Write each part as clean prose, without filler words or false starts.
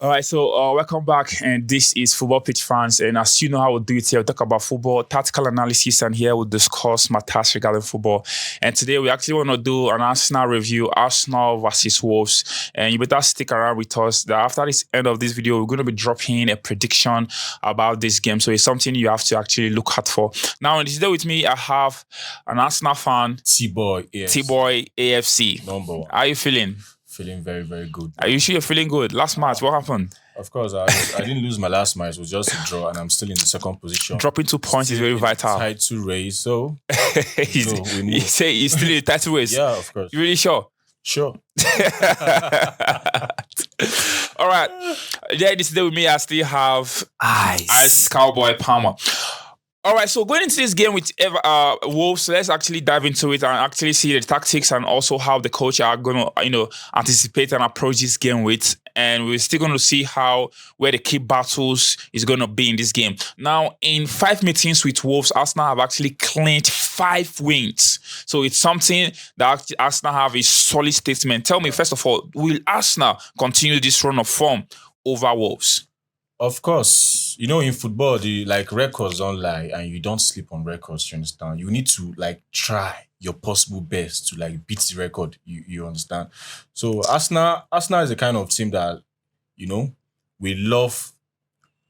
All right, so welcome back, and this is Football Pitch Fans. And as you know how we do it here, we talk about football, tactical analysis, and here we'll discuss matters regarding football. And today we actually want to do an Arsenal review, Arsenal versus Wolves. And you better stick around with us. That after this end of this video, we're going to be dropping a prediction about this game. So it's something you have to actually look out for. Now, today with me, I have an Arsenal fan, Tboy, Tboy AFC. Number one. How are you feeling? Feeling very, very good. Are you sure you're feeling good? Last match, what happened? Of course, I didn't lose my last match. It was just a draw, and I'm still in the second position. Dropping 2 points is very vital. Title race, so you say he's still in the title race? Yeah, of course. You really sure? Sure. All right. Yeah, this day with me, I still have Ice Cowboy Palmer. All right, so going into this game with Wolves, let's actually dive into it and actually see the tactics and also how the coach are going to, anticipate and approach this game with. And we're still going to see where the key battles is going to be in this game. Now, in 5 meetings with Wolves, Arsenal have actually clinched 5 wins. So it's something that Arsenal have a solid statement. Tell me, first of all, will Arsenal continue this run of form over Wolves? Of course, in football, the records don't lie, and you don't sleep on records. You understand? You need to try your possible best to beat the record. You understand? So Arsenal is the kind of team that we love.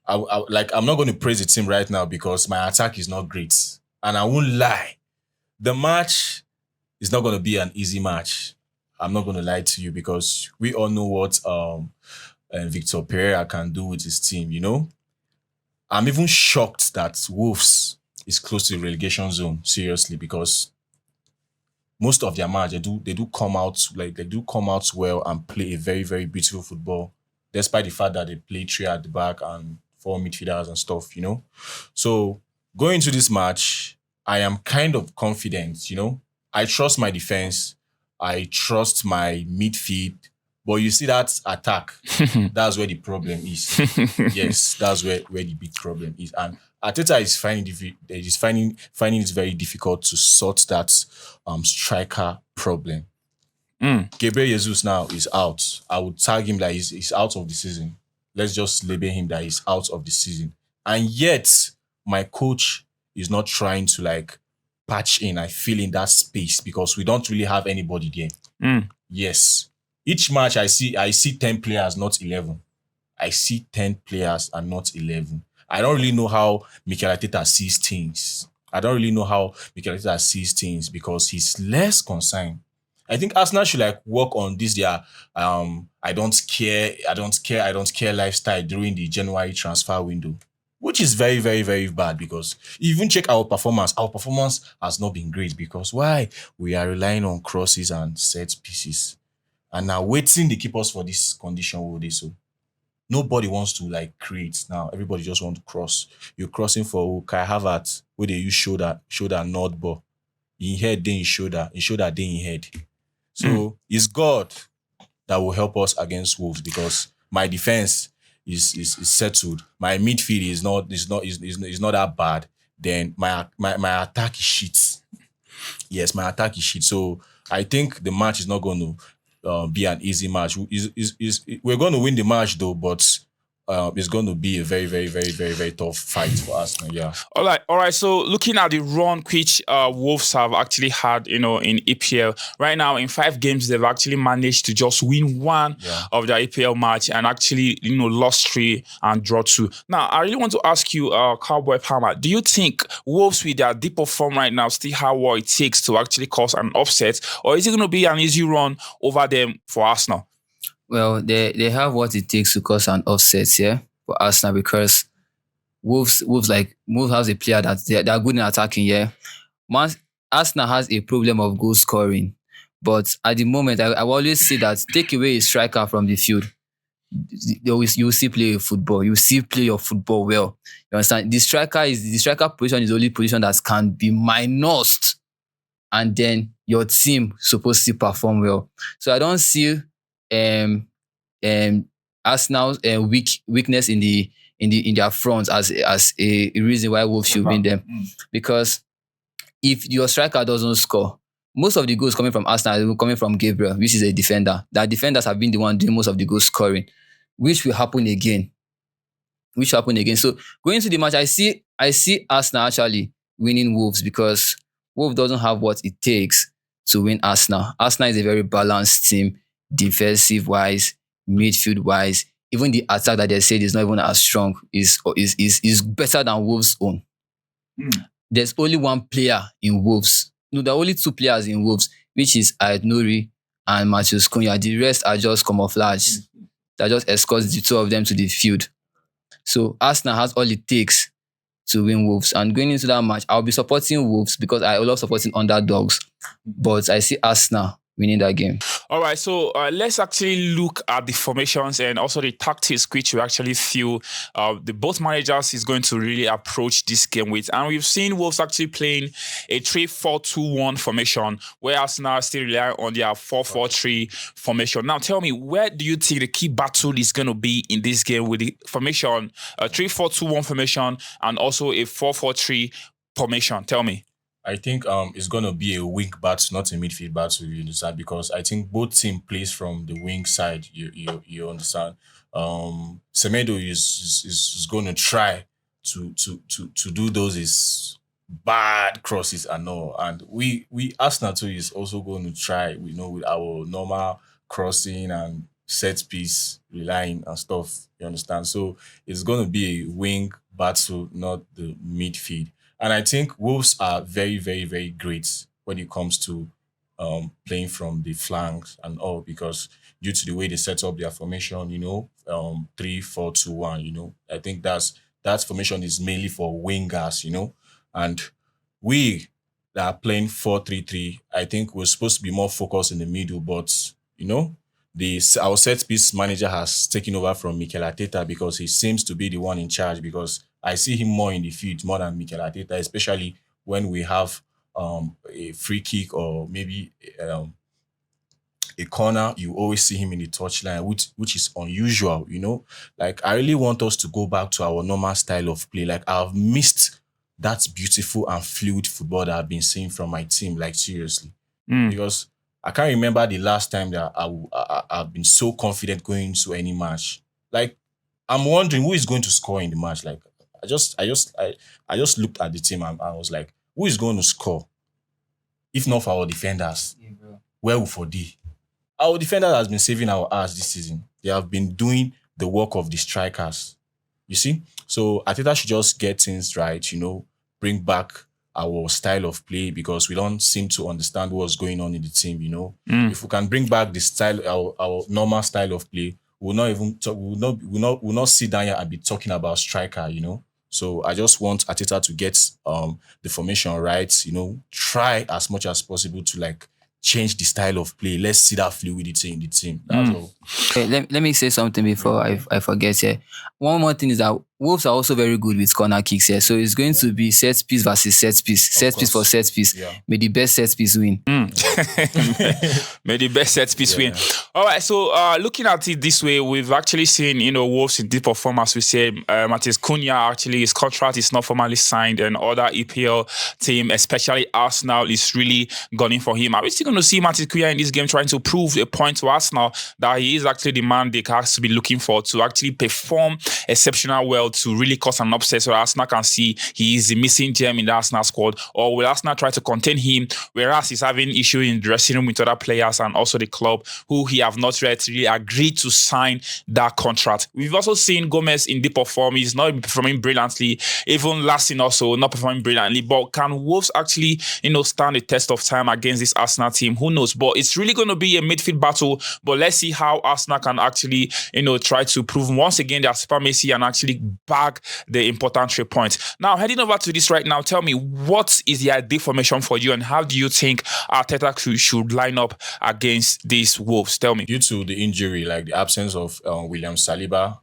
I'm not going to praise the team right now because my attack is not great, and I won't lie. The match is not going to be an easy match. I'm not going to lie to you because we all know what Victor Pereira can do with his team, I'm even shocked that Wolves is close to the relegation zone, seriously, because most of their match, they do come out well and play a very, very beautiful football, despite the fact that they play 3 at the back and 4 midfielders and stuff, So going into this match, I am kind of confident, I trust my defense, I trust my midfield. But you see that attack, that's where the problem is. Yes, that's where the big problem is. And Arteta is finding it very difficult to sort that striker problem. Gabriel Jesus now is out. I would tag him that he's out of the season. Let's just label him that he's out of the season. And yet, my coach is not trying to patch in, I feel, in that space because we don't really have anybody there. Yes. Each match I see 10 players, not 11. I see 10 players and not 11. I don't really know how Mikel Arteta sees things. Because he's less concerned. I think Arsenal should work on this their I don't care lifestyle during the January transfer window, which is very, very, very bad because even check our performance has not been great because why? We are relying on crosses and set pieces. And now waiting the keepers for this condition will they so. Nobody wants to create now. Everybody just want to cross. You're crossing for Kai Havertz, where they use shoulder nod ball. In head, then in shoulder, then in head. So it's God that will help us against Wolves because my defense is settled. My midfield is not that bad. Then my attack is shit. Yes, my attack is shit. So I think the match is not going to be an easy match. We're going to win the match though, but it's going to be a very, very, very, very, very tough fight for us. Yeah. All right. So looking at the run which Wolves have actually had, in EPL right now, in 5 games they've actually managed to just win 1 of their EPL match and actually lost 3 and draw 2. Now I really want to ask you, Cowboy Palmer, do you think Wolves with their deeper form right now still have what it takes to actually cause an upset, or is it going to be an easy run over them for Arsenal? Well, they have what it takes to cause an offset here for Arsenal because Wolves has a player that they're good in attacking. Yeah, Arsenal has a problem of goal scoring, but at the moment I always say that take away a striker from the field, you see play football. You see play your football well. You understand? The striker position is the only position that can be minused, and then your team supposed to perform well. So I don't see Arsenal's weakness in their front as a reason why Wolves should win them. Because if your striker doesn't score, most of the goals coming from Arsenal are coming from Gabriel, which is a defender. The defenders have been the one doing most of the goal scoring. which will happen again. So going into the match, I see Arsenal actually winning Wolves because Wolves doesn't have what it takes to win Arsenal. Arsenal is a very balanced team, defensive wise, midfield wise. Even the attack that they said is not even as strong is better than Wolves' own. There's only one player in Wolves. No, there are only two players in Wolves, which is Nuri and Matheus Cunha. The rest are just camouflage. That just escorts the two of them to the field. So Arsenal has all it takes to win Wolves. And going into that match, I'll be supporting Wolves because I love supporting underdogs. But I see Arsenal winning that game. All right, so let's actually look at the formations and also the tactics which we actually feel the both managers is going to really approach this game with. And we've seen Wolves actually playing a 3-4-2-1 formation, where Arsenal still rely on their 4-4-3 formation. Now, tell me, where do you think the key battle is going to be in this game with the formation, a 3-4-2-1 formation, and also a 4-4-3 formation? Tell me. I think it's gonna be a wing battle, not a midfield battle. You understand? Because I think both team plays from the wing side. You understand? Semedo is going to try to do those is bad crosses and all, and we Arsenal too is also going to try. We know with our normal crossing and set piece relying and stuff. You understand? So it's going to be a wing battle, not the midfield. And I think Wolves are very, very, very great when it comes to playing from the flanks and all, because due to the way they set up their formation, 3-4-2-1, I think that formation is mainly for wingers, and we that are playing 4-3-3, I think we're supposed to be more focused in the middle, but our set piece manager has taken over from Mikel Arteta because he seems to be the one in charge, because I see him more in the field more than Mikel Arteta, especially when we have a free kick or maybe a corner. You always see him in the touchline, which is unusual, Like, I really want us to go back to our normal style of play. Like, I've missed that beautiful and fluid football that I've been seeing from my team, like, seriously. Because I can't remember the last time that I've been so confident going into any match. Like, I'm wondering who is going to score in the match. Like, I just looked at the team and I was like, who is going to score? If not for our defenders, where will for D? Our defender has been saving our ass this season. They have been doing the work of the strikers. You see? So Arteta should just get things right, bring back our style of play, because we don't seem to understand what's going on in the team, If we can bring back the style, our normal style of play, we'll not even talk, we'll not sit down here and be talking about striker, So I just want Arteta to get the formation right, try as much as possible to change the style of play. Let's see that fluidity in the team. That's all. Okay, let me say something before I forget here. One more thing is that Wolves are also very good with corner kicks here. So it's going to be set piece versus set piece. Set piece for set piece. Yeah. May the best set piece win. May the best set piece win. All right, so looking at it this way, we've actually seen, Wolves in deep performance. We say Matheus Cunha, actually, his contract is not formally signed, and other EPL team, especially Arsenal, is really gunning for him. Are we still going to see Matheus Cunha in this game trying to prove a point to Arsenal that he is actually the man they has to be looking for to actually perform exceptional well to really cause an upset, so Arsenal can see he is the missing gem in the Arsenal squad? Or will Arsenal try to contain him, whereas he's having issue in the dressing room with other players and also the club who he have not yet really agreed to sign that contract? We've also seen Gomez in deep perform. He's not performing brilliantly, even last season also not performing brilliantly. But can Wolves actually, stand the test of time against this Arsenal team? Who knows? But it's really going to be a midfield battle. But let's see how Arsenal can actually, try to prove once again their supremacy and actually bag the important 3 points. Now, heading over to this right now, tell me, what is the ideal formation for you and how do you think Arteta should line up against these Wolves? Tell me. Due to the injury, like the absence of William Saliba,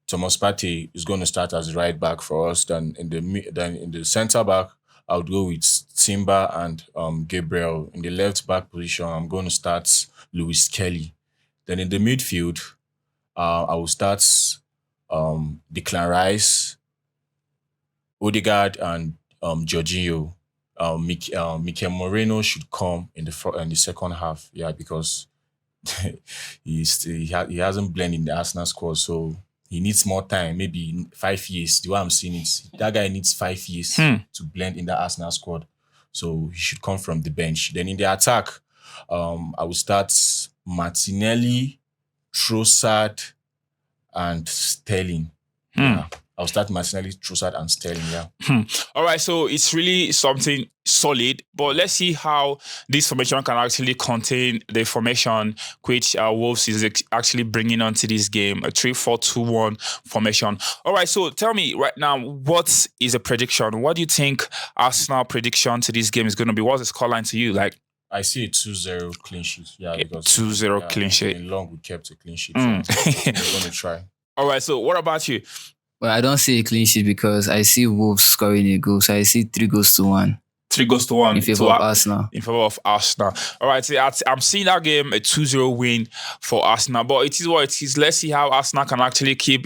Thomas Partey is going to start as right back for us. Then in the centre back, I would go with Timber and Gabriel. In the left back position, I'm going to start Lewis Kelly. Then in the midfield, I will start Declan Rice, Odegaard, and Jorginho. Mikel Moreno should come in the second half, because he hasn't blended in the Arsenal squad, so he needs more time, maybe 5 years. The way I'm seeing it, that guy needs 5 years to blend in the Arsenal squad. So he should come from the bench. Then in the attack, I will start Martinelli, Trossard, and Sterling. Yeah. I'll start Martinelli, Trossard, and Sterling. Yeah. All right, so it's really something solid, but let's see how this formation can actually contain the formation which Wolves is actually bringing onto this game, a 3-4-2-1 formation. All right, so tell me right now, what is a prediction? What do you think Arsenal prediction to this game is going to be? What's the scoreline to you? Like, I see a 2-0 clean sheet. Yeah, because 2-0 clean sheet. In long we kept a clean sheet. So we're going to try. All right, so what about you? Well, I don't see a clean sheet because I see Wolves scoring a goal. So I see 3-1. 3-1 in favor of Arsenal. In favor of Arsenal. All right, so I'm seeing that game a 2-0 win for Arsenal, but it is what it is. Let's see how Arsenal can actually keep,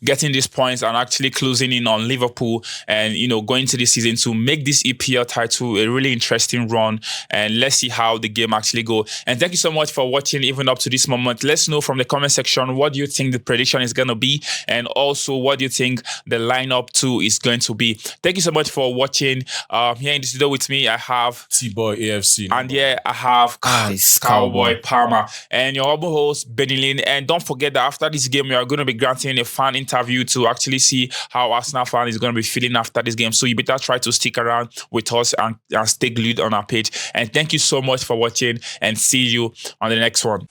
getting these points and actually closing in on Liverpool and, going to this season to make this EPL title a really interesting run. And let's see how the game actually go. And thank you so much for watching even up to this moment. Let's know from the comment section what do you think the prediction is going to be, and also what do you think the lineup too is going to be. Thank you so much for watching. Here in the studio with me, I have Tboy AFC. And I have Cowboy Palmer. And your humble host, Benny Lin. And don't forget that after this game, we are going to be granting a fan interview to actually see how Arsenal fan is going to be feeling after this game. So you better try to stick around with us and stay glued on our page. And thank you so much for watching, and see you on the next one.